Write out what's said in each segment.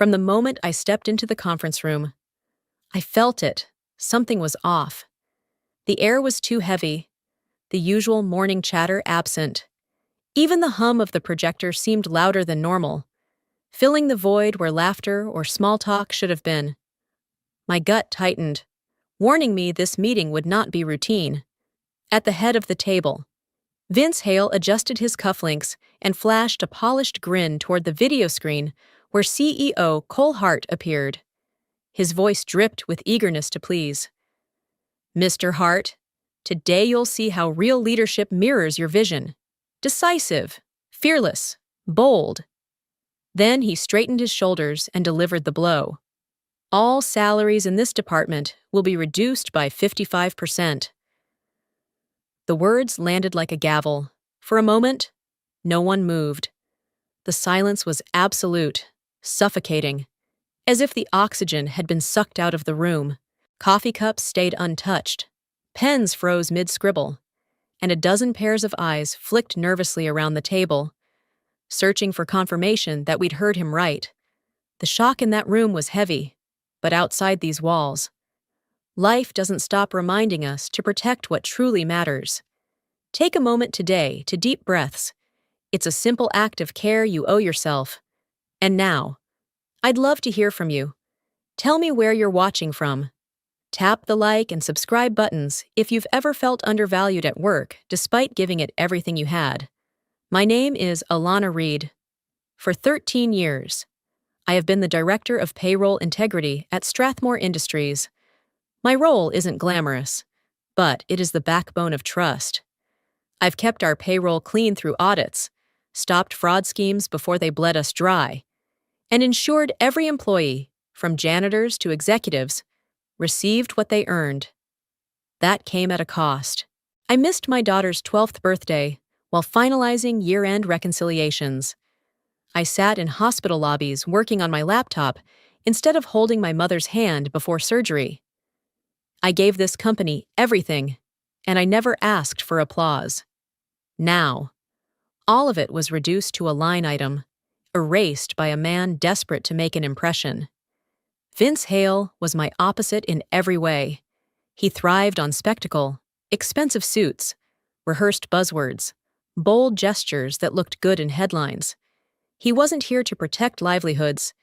From the moment I stepped into the conference room, I felt it. Something was off. The air was too heavy, the usual morning chatter absent. Even the hum of the projector seemed louder than normal, filling the void where laughter or small talk should have been. My gut tightened, warning me this meeting would not be routine. At the head of the table, Vince Hale adjusted his cufflinks and flashed a polished grin toward the video screen where CEO Cole Hart appeared. His voice dripped with eagerness to please. "Mr. Hart, today you'll see how real leadership mirrors your vision. Decisive, fearless, bold." Then he straightened his shoulders and delivered the blow. "All salaries in this department will be reduced by 55%. The words landed like a gavel. For a moment, no one moved. The silence was absolute, suffocating, as if the oxygen had been sucked out of the room. Coffee cups stayed untouched. Pens froze mid-scribble, and a dozen pairs of eyes flicked nervously around the table, searching for confirmation that we'd heard him right. The shock in that room was heavy, but outside these walls, life doesn't stop reminding us to protect what truly matters. Take a moment today to deep breaths. It's a simple act of care you owe yourself. And now, I'd love to hear from you. Tell me where you're watching from. Tap the like and subscribe buttons if you've ever felt undervalued at work despite giving it everything you had. My name is Alana Reed. For 13 years, I have been the Director of Payroll Integrity at Strathmore Industries. My role isn't glamorous, but it is the backbone of trust. I've kept our payroll clean through audits, stopped fraud schemes before they bled us dry, and ensured every employee, from janitors to executives, received what they earned. That came at a cost. I missed my daughter's 12th birthday while finalizing year-end reconciliations. I sat in hospital lobbies working on my laptop instead of holding my mother's hand before surgery. I gave this company everything, and I never asked for applause. Now, all of it was reduced to a line item, erased by a man desperate to make an impression. Vince Hale was my opposite in every way. He thrived on spectacle, expensive suits, rehearsed buzzwords, bold gestures that looked good in headlines. He wasn't here to protect livelihoods.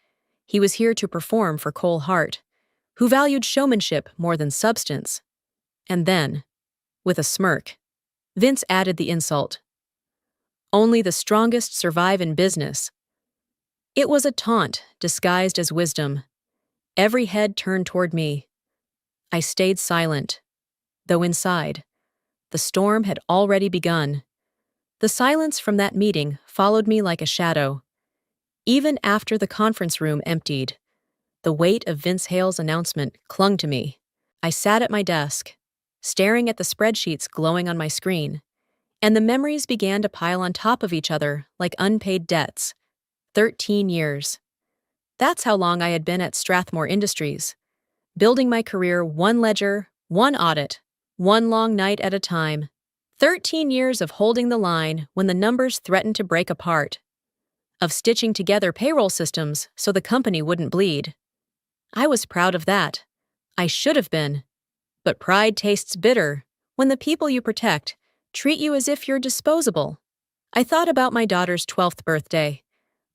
He was here to perform for Cole Hart, who valued showmanship more than substance. And then, with a smirk, Vince added the insult. "Only the strongest survive in business." It was a taunt disguised as wisdom. Every head turned toward me. I stayed silent, though inside, the storm had already begun. The silence from that meeting followed me like a shadow. Even after the conference room emptied, the weight of Vince Hale's announcement clung to me. I sat at my desk, staring at the spreadsheets glowing on my screen, and the memories began to pile on top of each other like unpaid debts. 13 years. That's how long I had been at Strathmore Industries, building my career one ledger, one audit, one long night at a time. 13 years of holding the line when the numbers threatened to break apart, of stitching together payroll systems so the company wouldn't bleed. I was proud of that. I should have been. But pride tastes bitter when the people you protect treat you as if you're disposable. I thought about my daughter's 12th birthday,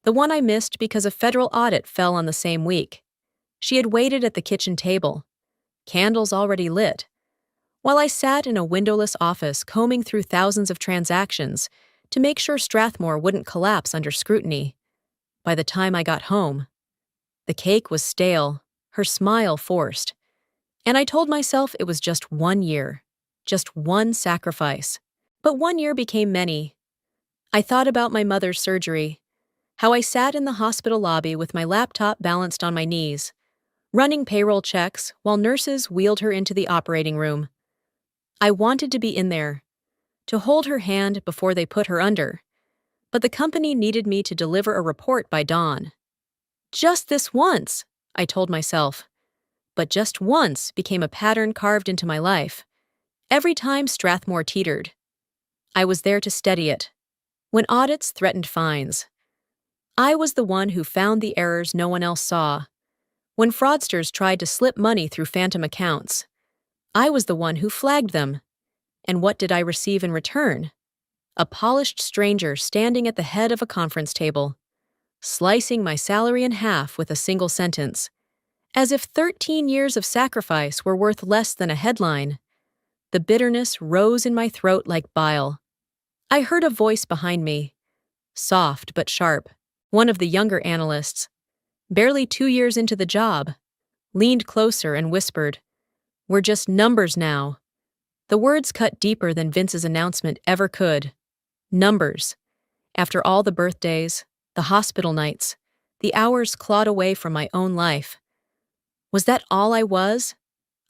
the one I missed because a federal audit fell on the same week. She had waited at the kitchen table, candles already lit, while I sat in a windowless office combing through thousands of transactions to make sure Strathmore wouldn't collapse under scrutiny. By the time I got home, the cake was stale, her smile forced, and I told myself it was just 1 year, just one sacrifice. But 1 year became many. I thought about my mother's surgery, how I sat in the hospital lobby with my laptop balanced on my knees, running payroll checks while nurses wheeled her into the operating room. I wanted to be in there, to hold her hand before they put her under, but the company needed me to deliver a report by dawn. Just this once, I told myself, but just once became a pattern carved into my life. Every time Strathmore teetered, I was there to steady it. When audits threatened fines, I was the one who found the errors no one else saw. When fraudsters tried to slip money through phantom accounts, I was the one who flagged them. And what did I receive in return? A polished stranger standing at the head of a conference table, slicing my salary in half with a single sentence, as if 13 years of sacrifice were worth less than a headline. The bitterness rose in my throat like bile. I heard a voice behind me, soft but sharp. One of the younger analysts, barely 2 years into the job, leaned closer and whispered, "We're just numbers now." The words cut deeper than Vince's announcement ever could. Numbers. After all the birthdays, the hospital nights, the hours clawed away from my own life. Was that all I was?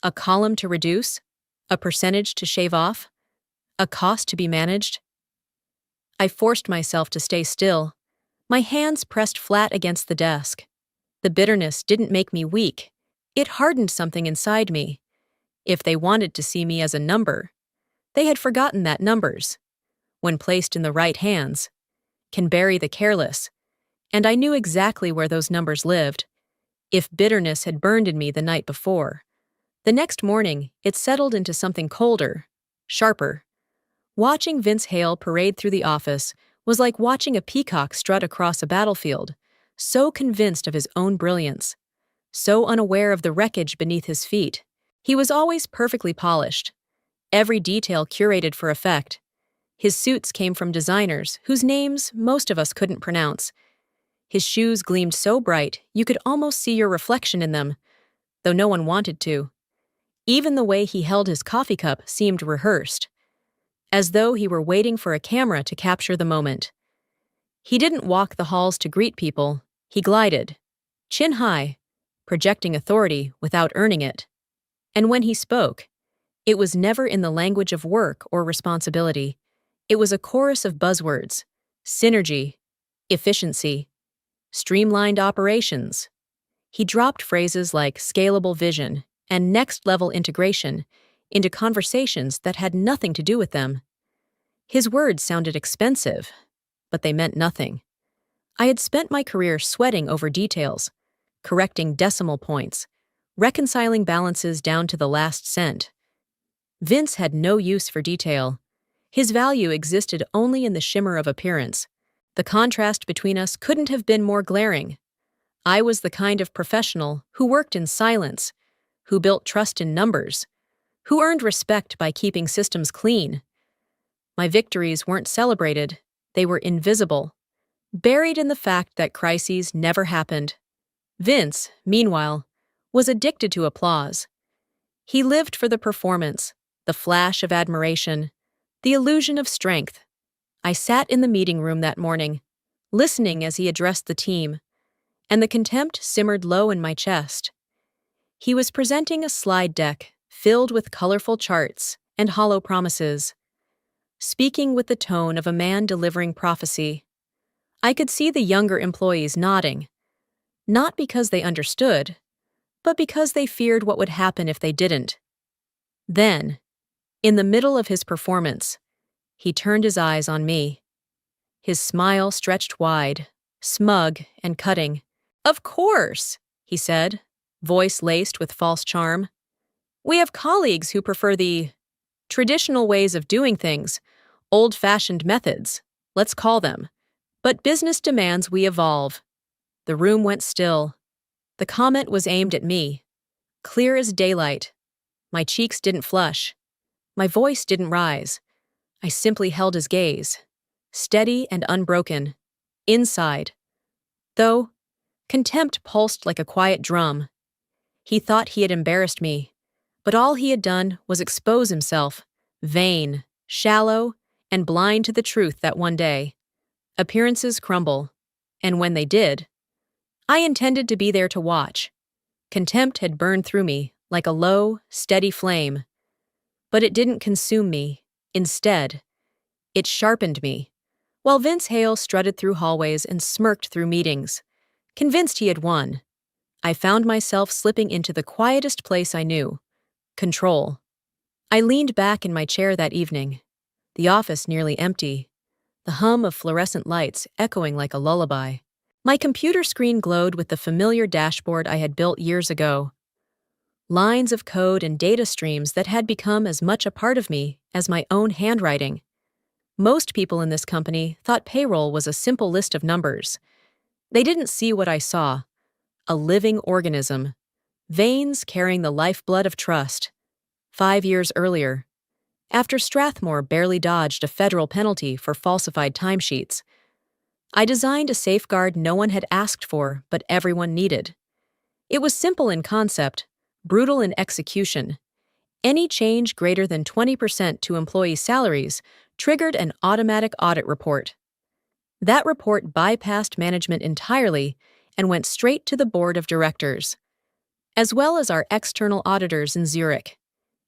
A column to reduce? A percentage to shave off? A cost to be managed? I forced myself to stay still, my hands pressed flat against the desk. The bitterness didn't make me weak. It hardened something inside me. If they wanted to see me as a number, they had forgotten that numbers, when placed in the right hands, can bury the careless, and I knew exactly where those numbers lived. If bitterness had burned in me the night before, the next morning it settled into something colder, sharper. Watching Vince Hale parade through the office was like watching a peacock strut across a battlefield, so convinced of his own brilliance, so unaware of the wreckage beneath his feet. He was always perfectly polished, every detail curated for effect. His suits came from designers whose names most of us couldn't pronounce. His shoes gleamed so bright you could almost see your reflection in them, though no one wanted to. Even the way he held his coffee cup seemed rehearsed, as though he were waiting for a camera to capture the moment. He didn't walk the halls to greet people, he glided, chin high, projecting authority without earning it. And when he spoke, it was never in the language of work or responsibility. It was a chorus of buzzwords: synergy, efficiency, streamlined operations. He dropped phrases like scalable vision and next-level integration into conversations that had nothing to do with them. His words sounded expensive, but they meant nothing. I had spent my career sweating over details, correcting decimal points, reconciling balances down to the last cent. Vince had no use for detail. His value existed only in the shimmer of appearance. The contrast between us couldn't have been more glaring. I was the kind of professional who worked in silence, who built trust in numbers, who earned respect by keeping systems clean. My victories weren't celebrated, they were invisible, buried in the fact that crises never happened. Vince, meanwhile, was addicted to applause. He lived for the performance, the flash of admiration, the illusion of strength. I sat in the meeting room that morning, listening as he addressed the team, and the contempt simmered low in my chest. He was presenting a slide deck filled with colorful charts and hollow promises, speaking with the tone of a man delivering prophecy. I could see the younger employees nodding, not because they understood, but because they feared what would happen if they didn't. Then, in the middle of his performance, he turned his eyes on me. His smile stretched wide, smug and cutting. "Of course," he said, voice laced with false charm. "We have colleagues who prefer the traditional ways of doing things, old-fashioned methods, let's call them. But business demands we evolve." The room went still. The comment was aimed at me, clear as daylight. My cheeks didn't flush. My voice didn't rise. I simply held his gaze, steady and unbroken, inside. Though, contempt pulsed like a quiet drum. He thought he had embarrassed me, but all he had done was expose himself, vain, shallow, and blind to the truth that one day, appearances crumble, and when they did, I intended to be there to watch. Contempt had burned through me like a low, steady flame, but it didn't consume me. Instead, it sharpened me. While Vince Hale strutted through hallways and smirked through meetings, convinced he had won, I found myself slipping into the quietest place I knew: control. I leaned back in my chair that evening, the office nearly empty, the hum of fluorescent lights echoing like a lullaby. My computer screen glowed with the familiar dashboard I had built years ago. Lines of code and data streams that had become as much a part of me as my own handwriting. Most people in this company thought payroll was a simple list of numbers. They didn't see what I saw: a living organism, veins carrying the lifeblood of trust. 5 years earlier, after Strathmore barely dodged a federal penalty for falsified timesheets, I designed a safeguard no one had asked for but everyone needed. It was simple in concept, brutal in execution. Any change greater than 20% to employee salaries triggered an automatic audit report. That report bypassed management entirely and went straight to the board of directors, as well as our external auditors in Zurich.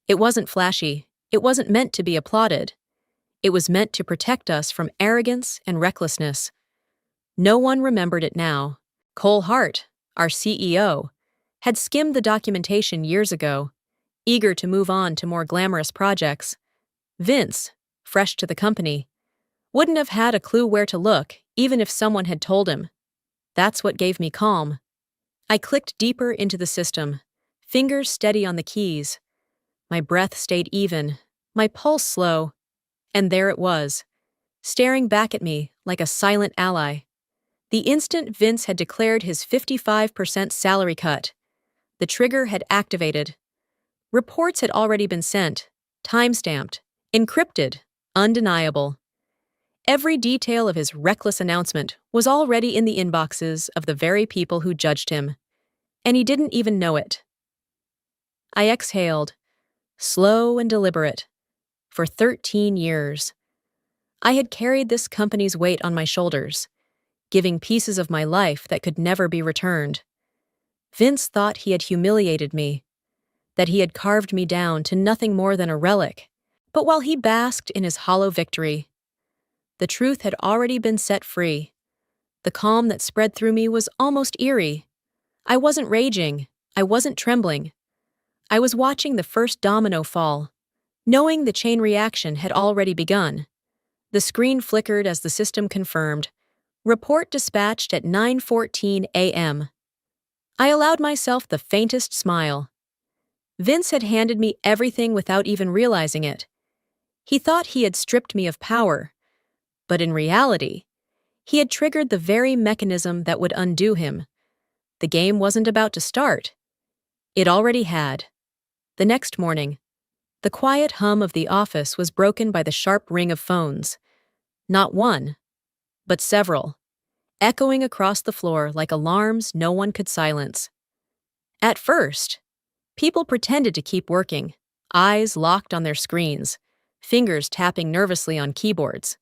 It wasn't flashy. It wasn't meant to be applauded. It was meant to protect us from arrogance and recklessness. No one remembered it now. Cole Hart, our CEO, had skimmed the documentation years ago, eager to move on to more glamorous projects. Vince, fresh to the company, wouldn't have had a clue where to look, even if someone had told him. That's what gave me calm. I clicked deeper into the system, fingers steady on the keys. My breath stayed even, my pulse slow, and there it was, staring back at me like a silent ally. The instant Vince had declared his 55% salary cut, the trigger had activated. Reports had already been sent, time-stamped, encrypted, undeniable. Every detail of his reckless announcement was already in the inboxes of the very people who judged him, and he didn't even know it. I exhaled, slow and deliberate. For 13 years, I had carried this company's weight on my shoulders, giving pieces of my life that could never be returned. Vince thought he had humiliated me, that he had carved me down to nothing more than a relic. But while he basked in his hollow victory, the truth had already been set free. The calm that spread through me was almost eerie. I wasn't raging. I wasn't trembling. I was watching the first domino fall, knowing the chain reaction had already begun. The screen flickered as the system confirmed. Report dispatched at 9:14 a.m. I allowed myself the faintest smile. Vince had handed me everything without even realizing it. He thought he had stripped me of power, but in reality, he had triggered the very mechanism that would undo him. The game wasn't about to start. It already had. The next morning, the quiet hum of the office was broken by the sharp ring of phones. Not one, but several, echoing across the floor like alarms no one could silence. At first, people pretended to keep working, eyes locked on their screens, fingers tapping nervously on keyboards.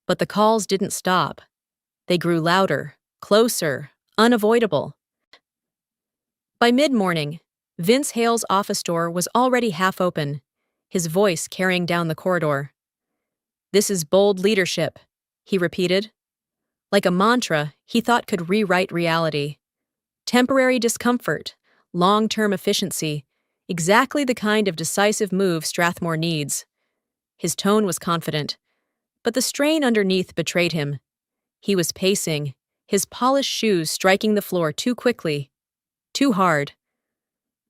But the calls didn't stop. They grew louder, closer, unavoidable. By mid-morning, Vince Hale's office door was already half open, his voice carrying down the corridor. "This is bold leadership," he repeated. Like a mantra he thought could rewrite reality. Temporary discomfort, long-term efficiency, exactly the kind of decisive move Strathmore needs. His tone was confident, but the strain underneath betrayed him. He was pacing, his polished shoes striking the floor too quickly, too hard.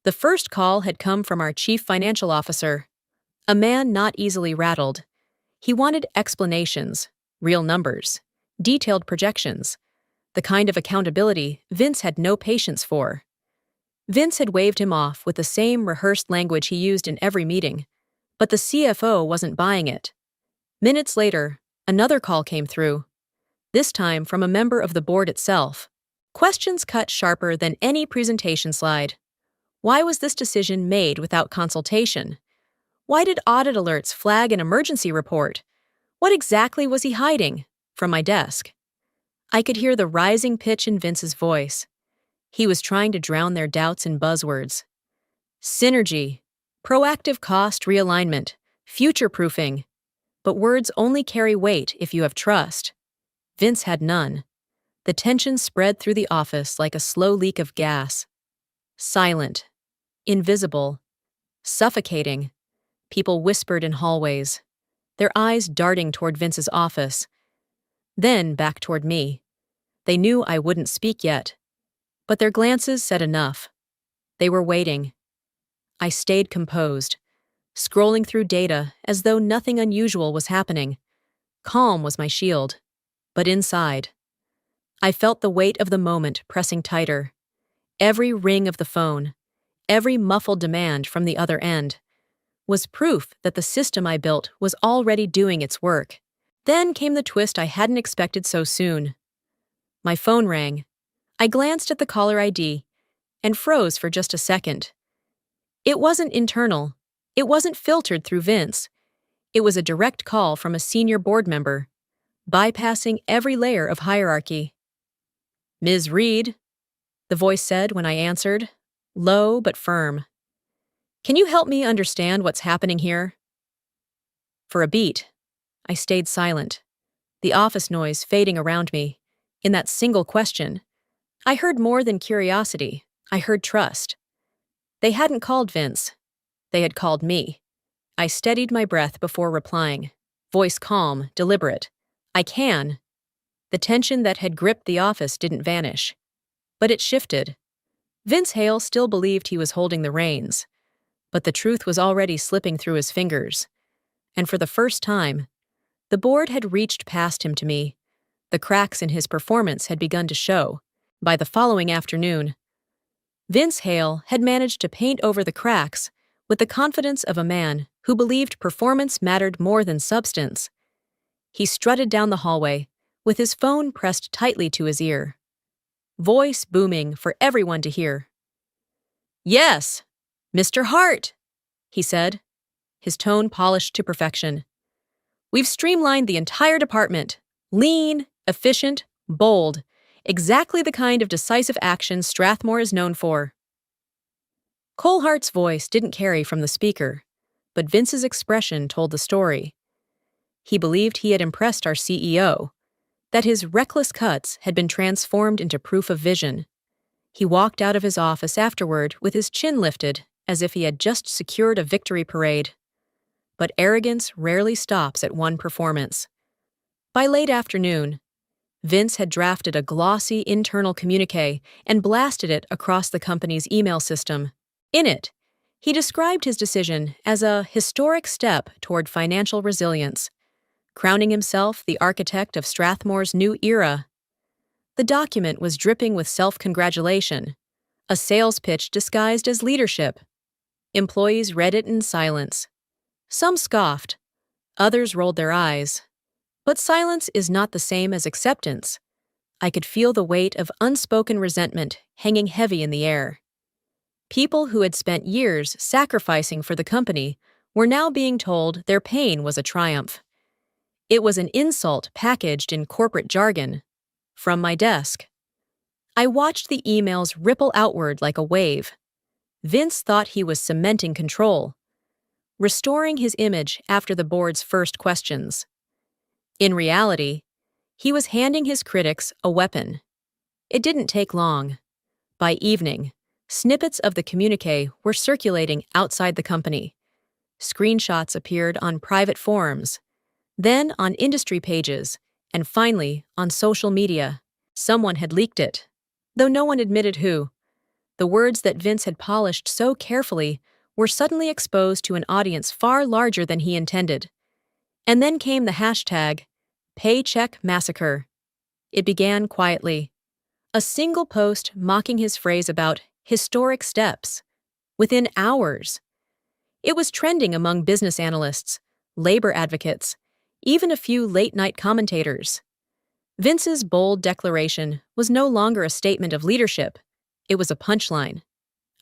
The first call had come from our chief financial officer, a man not easily rattled. He wanted explanations, real numbers, detailed projections, the kind of accountability Vince had no patience for. Vince had waved him off with the same rehearsed language he used in every meeting, but the CFO wasn't buying it. Minutes later, another call came through, this time from a member of the board itself. Questions cut sharper than any presentation slide. Why was this decision made without consultation? Why did audit alerts flag an emergency report? What exactly was he hiding? From my desk, I could hear the rising pitch in Vince's voice. He was trying to drown their doubts in buzzwords. Synergy, proactive cost realignment, future-proofing. But words only carry weight if you have trust. Vince had none. The tension spread through the office like a slow leak of gas. Silent, invisible, suffocating. People whispered in hallways, their eyes darting toward Vince's office, then back toward me. They knew I wouldn't speak yet, but their glances said enough. They were waiting. I stayed composed, scrolling through data as though nothing unusual was happening. Calm was my shield. But inside, I felt the weight of the moment pressing tighter. Every ring of the phone, every muffled demand from the other end, was proof that the system I built was already doing its work. Then came the twist I hadn't expected so soon. My phone rang. I glanced at the caller ID and froze for just a second. It wasn't internal. It wasn't filtered through Vince. It was a direct call from a senior board member, bypassing every layer of hierarchy. "Ms. Reed," the voice said when I answered, low but firm. "Can you help me understand what's happening here?" For a beat, I stayed silent, the office noise fading around me. In that single question, I heard more than curiosity. I heard trust. They hadn't called Vince. They had called me. I steadied my breath before replying, voice calm, deliberate. "I can." The tension that had gripped the office didn't vanish, but it shifted. Vince Hale still believed he was holding the reins, but the truth was already slipping through his fingers. And for the first time, the board had reached past him to me. The cracks in his performance had begun to show. By the following afternoon, Vince Hale had managed to paint over the cracks with the confidence of a man who believed performance mattered more than substance. He strutted down the hallway, with his phone pressed tightly to his ear, voice booming for everyone to hear. "Yes, Mr. Hart," he said, his tone polished to perfection. "We've streamlined the entire department. Lean, efficient, bold. Exactly the kind of decisive action Strathmore is known for." Cole Hart's voice didn't carry from the speaker, but Vince's expression told the story. He believed he had impressed our CEO, that his reckless cuts had been transformed into proof of vision. He walked out of his office afterward with his chin lifted, as if he had just secured a victory parade. But arrogance rarely stops at one performance. By late afternoon, Vince had drafted a glossy internal communique and blasted it across the company's email system. In it, he described his decision as a historic step toward financial resilience, crowning himself the architect of Strathmore's new era. The document was dripping with self-congratulation, a sales pitch disguised as leadership. Employees read it in silence. Some scoffed, others rolled their eyes. But silence is not the same as acceptance. I could feel the weight of unspoken resentment hanging heavy in the air. People who had spent years sacrificing for the company were now being told their pain was a triumph. It was an insult packaged in corporate jargon. From my desk, I watched the emails ripple outward like a wave. Vince thought he was cementing control, restoring his image after the board's first questions. In reality, he was handing his critics a weapon. It didn't take long. By evening, snippets of the communique were circulating outside the company. Screenshots appeared on private forums, then on industry pages, and finally on social media. Someone had leaked it, though no one admitted who. The words that Vince had polished so carefully were suddenly exposed to an audience far larger than he intended. And then came the hashtag, Paycheck Massacre. It began quietly. A single post mocking his phrase about historic steps. Within hours, it was trending among business analysts, labor advocates, even a few late-night commentators. Vince's bold declaration was no longer a statement of leadership. It was a punchline.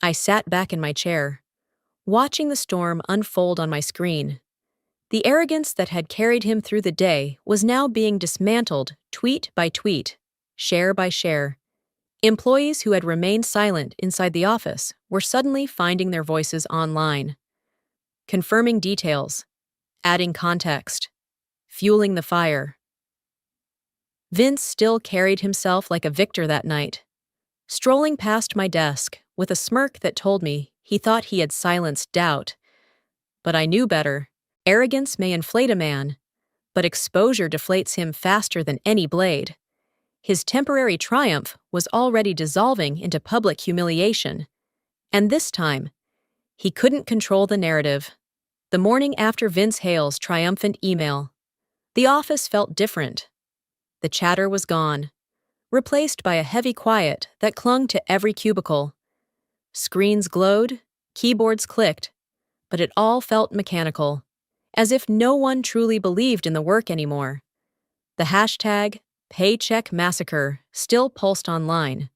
I sat back in my chair, watching the storm unfold on my screen. The arrogance that had carried him through the day was now being dismantled tweet by tweet, share by share. Employees who had remained silent inside the office were suddenly finding their voices online, confirming details, adding context, fueling the fire. Vince still carried himself like a victor that night, strolling past my desk with a smirk that told me he thought he had silenced doubt. But I knew better. Arrogance may inflate a man, but exposure deflates him faster than any blade. His temporary triumph was already dissolving into public humiliation. And this time, he couldn't control the narrative. The morning after Vince Hale's triumphant email, the office felt different. The chatter was gone, replaced by a heavy quiet that clung to every cubicle. Screens glowed, keyboards clicked, but it all felt mechanical, as if no one truly believed in the work anymore. The hashtag, Paycheck Massacre, still pulsed online.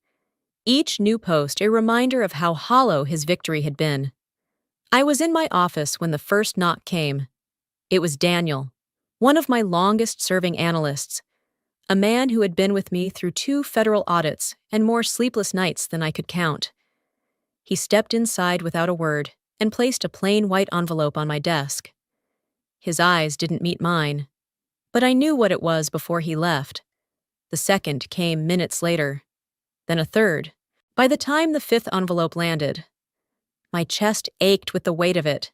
Each new post a reminder of how hollow his victory had been. I was in my office when the first knock came. It was Daniel, one of my longest-serving analysts, a man who had been with me through 2 federal audits and more sleepless nights than I could count. He stepped inside without a word and placed a plain white envelope on my desk. His eyes didn't meet mine, but I knew what it was before he left. The second came minutes later, then a third. By the time the 5th envelope landed, my chest ached with the weight of it.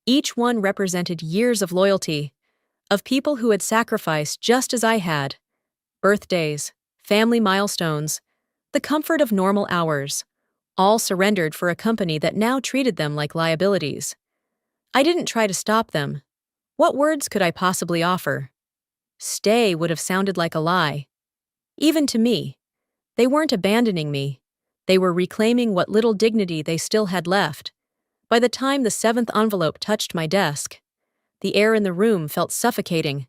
Each one represented years of loyalty, of people who had sacrificed just as I had. Birthdays, family milestones, the comfort of normal hours, all surrendered for a company that now treated them like liabilities. I didn't try to stop them. What words could I possibly offer? Stay would have sounded like a lie. Even to me, they weren't abandoning me. They were reclaiming what little dignity they still had left. By the time the 7th envelope touched my desk, the air in the room felt suffocating.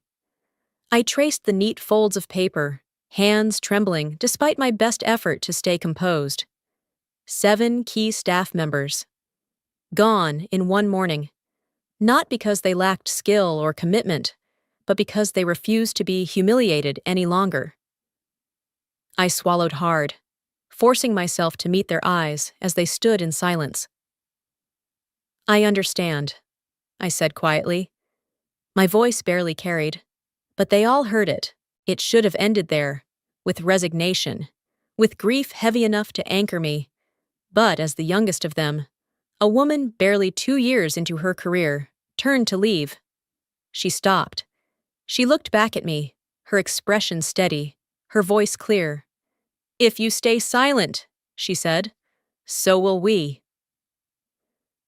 I traced the neat folds of paper, hands trembling despite my best effort to stay composed. 7 key staff members. Gone in one morning. Not because they lacked skill or commitment, but because they refused to be humiliated any longer. I swallowed hard, forcing myself to meet their eyes as they stood in silence. "I understand," I said quietly. My voice barely carried, but they all heard it. It should have ended there, with resignation, with grief heavy enough to anchor me. But as the youngest of them, a woman barely 2 years into her career, turned to leave. She stopped. She looked back at me, her expression steady, her voice clear. "If you stay silent," she said, "so will we."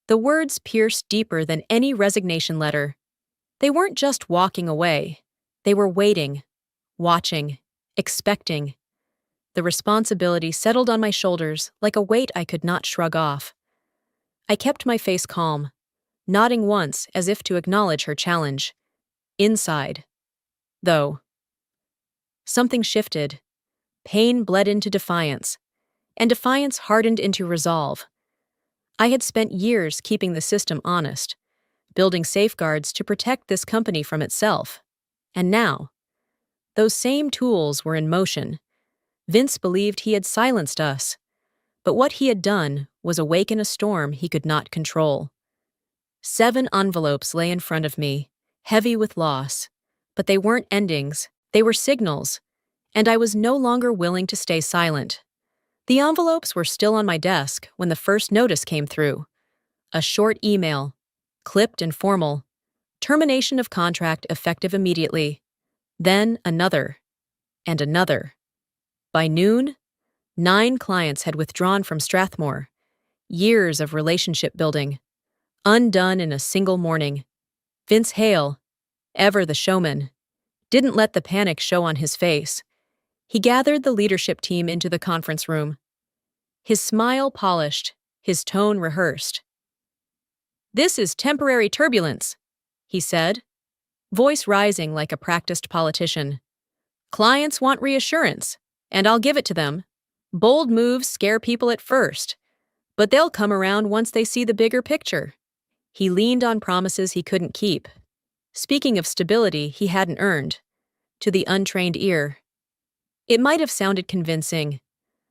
The words pierced deeper than any resignation letter. They weren't just walking away. They were waiting, watching, expecting. The responsibility settled on my shoulders like a weight I could not shrug off. I kept my face calm, nodding once as if to acknowledge her challenge. Inside, though, something shifted. Pain bled into defiance, and defiance hardened into resolve. I had spent years keeping the system honest, building safeguards to protect this company from itself. And now, those same tools were in motion. Vince believed he had silenced us, but what he had done was awaken a storm he could not control. 7 envelopes lay in front of me, heavy with loss, but they weren't endings, they were signals, and I was no longer willing to stay silent. The envelopes were still on my desk when the first notice came through. A short email, clipped and formal. Termination of contract effective immediately. Then another, and another. By noon, 9 clients had withdrawn from Strathmore. Years of relationship building, undone in a single morning. Vince Hale, ever the showman, didn't let the panic show on his face. He gathered the leadership team into the conference room. His smile polished, his tone rehearsed. "This is temporary turbulence," he said, voice rising like a practiced politician. "Clients want reassurance, and I'll give it to them. Bold moves scare people at first, but they'll come around once they see the bigger picture." He leaned on promises he couldn't keep, speaking of stability he hadn't earned. To the untrained ear, it might have sounded convincing,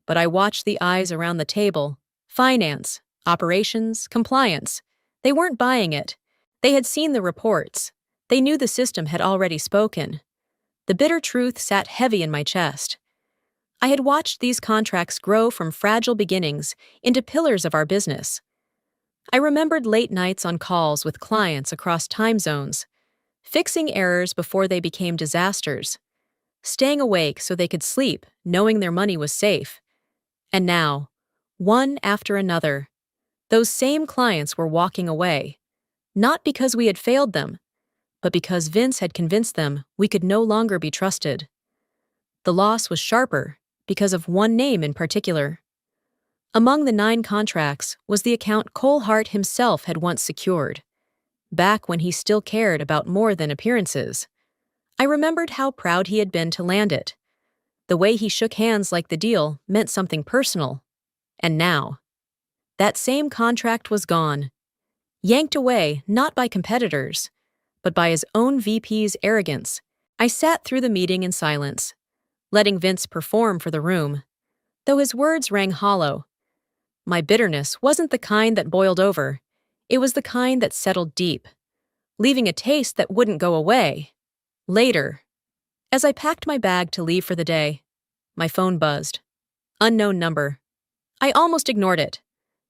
but I watched the eyes around the table. Finance, operations, compliance. They weren't buying it. They had seen the reports. They knew the system had already spoken. The bitter truth sat heavy in my chest. I had watched these contracts grow from fragile beginnings into pillars of our business. I remembered late nights on calls with clients across time zones, fixing errors before they became disasters. staying awake so they could sleep, knowing their money was safe. And now, one after another, those same clients were walking away, not because we had failed them, but because Vince had convinced them we could no longer be trusted. The loss was sharper because of one name in particular. Among the 9 contracts was the account Cole Hart himself had once secured, back when he still cared about more than appearances. I remembered how proud he had been to land it. The way he shook hands like the deal meant something personal. And now, that same contract was gone, yanked away not by competitors, but by his own VP's arrogance. I sat through the meeting in silence, letting Vince perform for the room, though his words rang hollow. My bitterness wasn't the kind that boiled over. It was the kind that settled deep, leaving a taste that wouldn't go away. Later, as I packed my bag to leave for the day, my phone buzzed. Unknown number. I almost ignored it,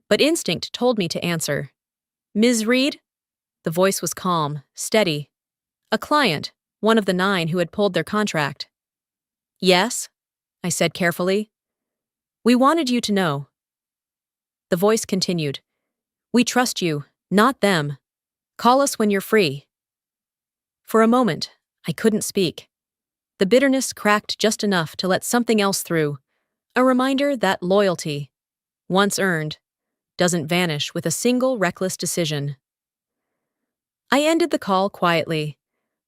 but instinct told me to answer. Ms. Reed? The voice was calm, steady. A client, one of the 9 who had pulled their contract. Yes, I said carefully. We wanted you to know. The voice continued. We trust you, not them. Call us when you're free. For a moment, I couldn't speak. The bitterness cracked just enough to let something else through, a reminder that loyalty, once earned, doesn't vanish with a single reckless decision. I ended the call quietly,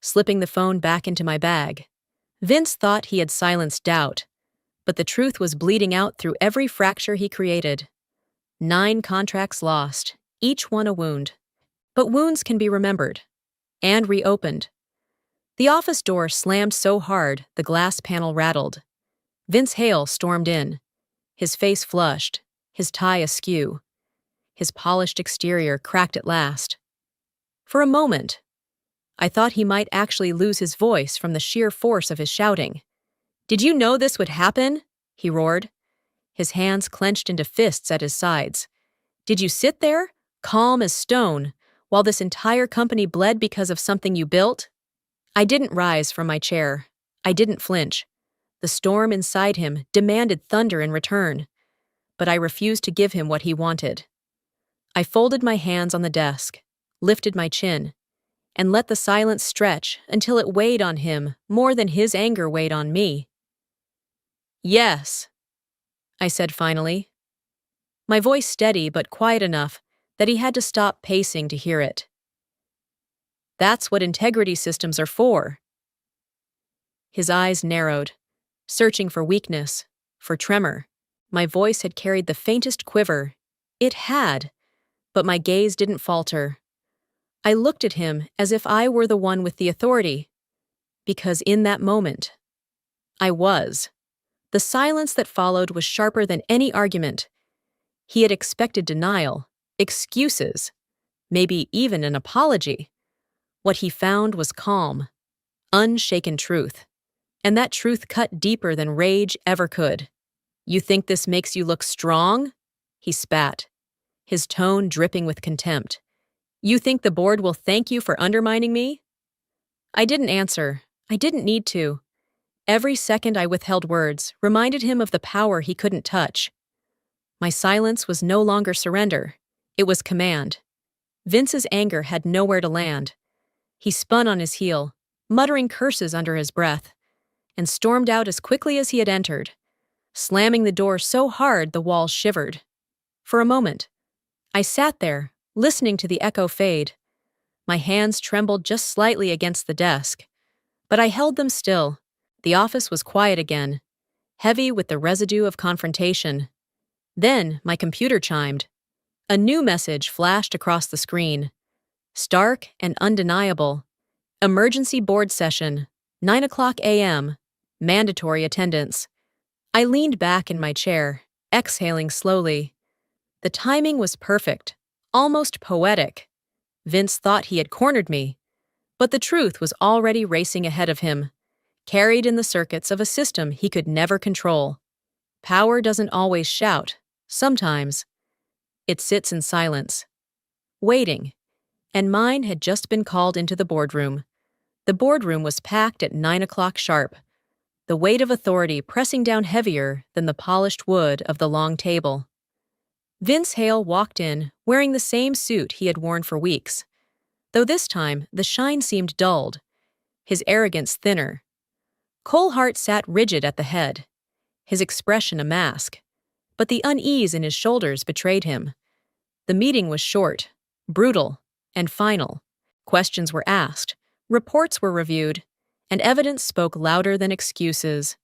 slipping the phone back into my bag. Vince thought he had silenced doubt, but the truth was bleeding out through every fracture he created. 9 contracts lost, each one a wound. But wounds can be remembered and reopened. The office door slammed so hard the glass panel rattled. Vince Hale stormed in, his face flushed, his tie askew. His polished exterior cracked at last. For a moment, I thought he might actually lose his voice from the sheer force of his shouting. Did you know this would happen? He roared, his hands clenched into fists at his sides. Did you sit there, calm as stone, while this entire company bled because of something you built? I didn't rise from my chair. I didn't flinch. The storm inside him demanded thunder in return, but I refused to give him what he wanted. I folded my hands on the desk, lifted my chin, and let the silence stretch until it weighed on him more than his anger weighed on me. Yes, I said finally, my voice steady but quiet enough that he had to stop pacing to hear it. That's what integrity systems are for. His eyes narrowed, searching for weakness, for tremor. My voice had carried the faintest quiver. It had, but my gaze didn't falter. I looked at him as if I were the one with the authority, because in that moment, I was. The silence that followed was sharper than any argument. He had expected denial, excuses, maybe even an apology. What he found was calm, unshaken truth, and that truth cut deeper than rage ever could. You think this makes you look strong? He spat, his tone dripping with contempt. You think the board will thank you for undermining me? I didn't answer. I didn't need to. Every second I withheld words reminded him of the power he couldn't touch. My silence was no longer surrender. It was command. Vince's anger had nowhere to land. He spun on his heel, muttering curses under his breath, and stormed out as quickly as he had entered, slamming the door so hard the walls shivered. For a moment, I sat there, listening to the echo fade. My hands trembled just slightly against the desk, but I held them still. The office was quiet again, heavy with the residue of confrontation. Then my computer chimed. A new message flashed across the screen. Stark and undeniable. Emergency board session, 9:00 a.m., mandatory attendance. I leaned back in my chair, exhaling slowly. The timing was perfect, almost poetic. Vince thought he had cornered me, but the truth was already racing ahead of him, carried in the circuits of a system he could never control. Power doesn't always shout. Sometimes it sits in silence, waiting, and mine had just been called into the boardroom. The boardroom was packed at 9:00 sharp. the weight of authority pressing down heavier than the polished wood of the long table. Vince Hale walked in, wearing the same suit he had worn for weeks, though this time the shine seemed dulled, his arrogance thinner. Cole Hart sat rigid at the head, his expression a mask, but the unease in his shoulders betrayed him. The meeting was short, brutal, and final. Questions were asked, reports were reviewed, and evidence spoke louder than excuses.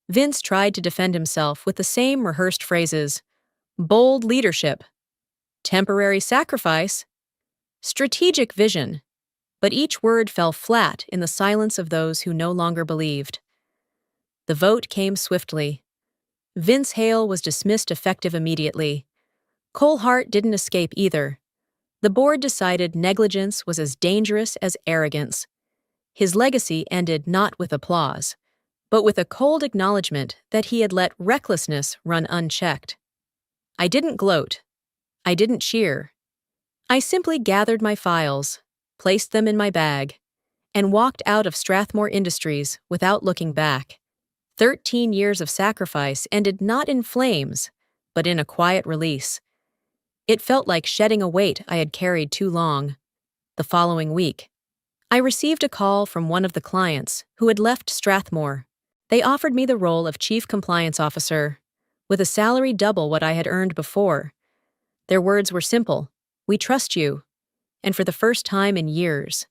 Vince tried to defend himself with the same rehearsed phrases: bold leadership, temporary sacrifice, strategic vision, but each word fell flat in the silence of those who no longer believed. The vote came swiftly. Vince Hale was dismissed effective immediately. Cole Hart didn't escape either. The board decided negligence was as dangerous as arrogance. His legacy ended not with applause, but with a cold acknowledgement that he had let recklessness run unchecked. I didn't gloat. I didn't cheer. I simply gathered my files, placed them in my bag, and walked out of Strathmore Industries without looking back. 13 years of sacrifice ended not in flames, but in a quiet release. It felt like shedding a weight I had carried too long. The following week, I received a call from one of the clients who had left Strathmore. They offered me the role of Chief Compliance Officer, with a salary double what I had earned before. Their words were simple: "We trust you." And for the first time in years,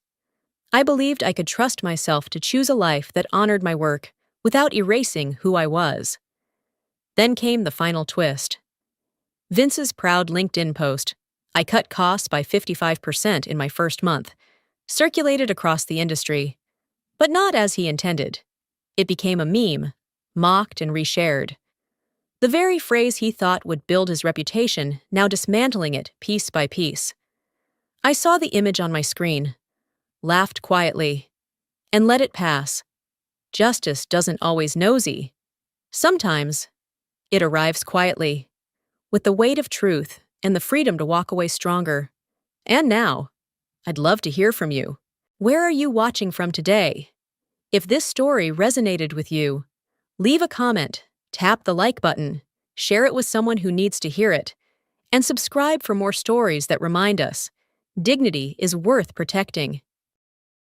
I believed I could trust myself to choose a life that honored my work without erasing who I was. Then came the final twist. Vince's proud LinkedIn post, "I cut costs by 55% in my first month," circulated across the industry, but not as he intended. It became a meme, mocked and reshared. The very phrase he thought would build his reputation, now dismantling it piece by piece. I saw the image on my screen, laughed quietly, and let it pass. Justice doesn't always nosy. Sometimes it arrives quietly, with the weight of truth and the freedom to walk away stronger. And now, I'd love to hear from you. Where are you watching from today? If this story resonated with you, leave a comment, tap the like button, share it with someone who needs to hear it, and subscribe for more stories that remind us dignity is worth protecting.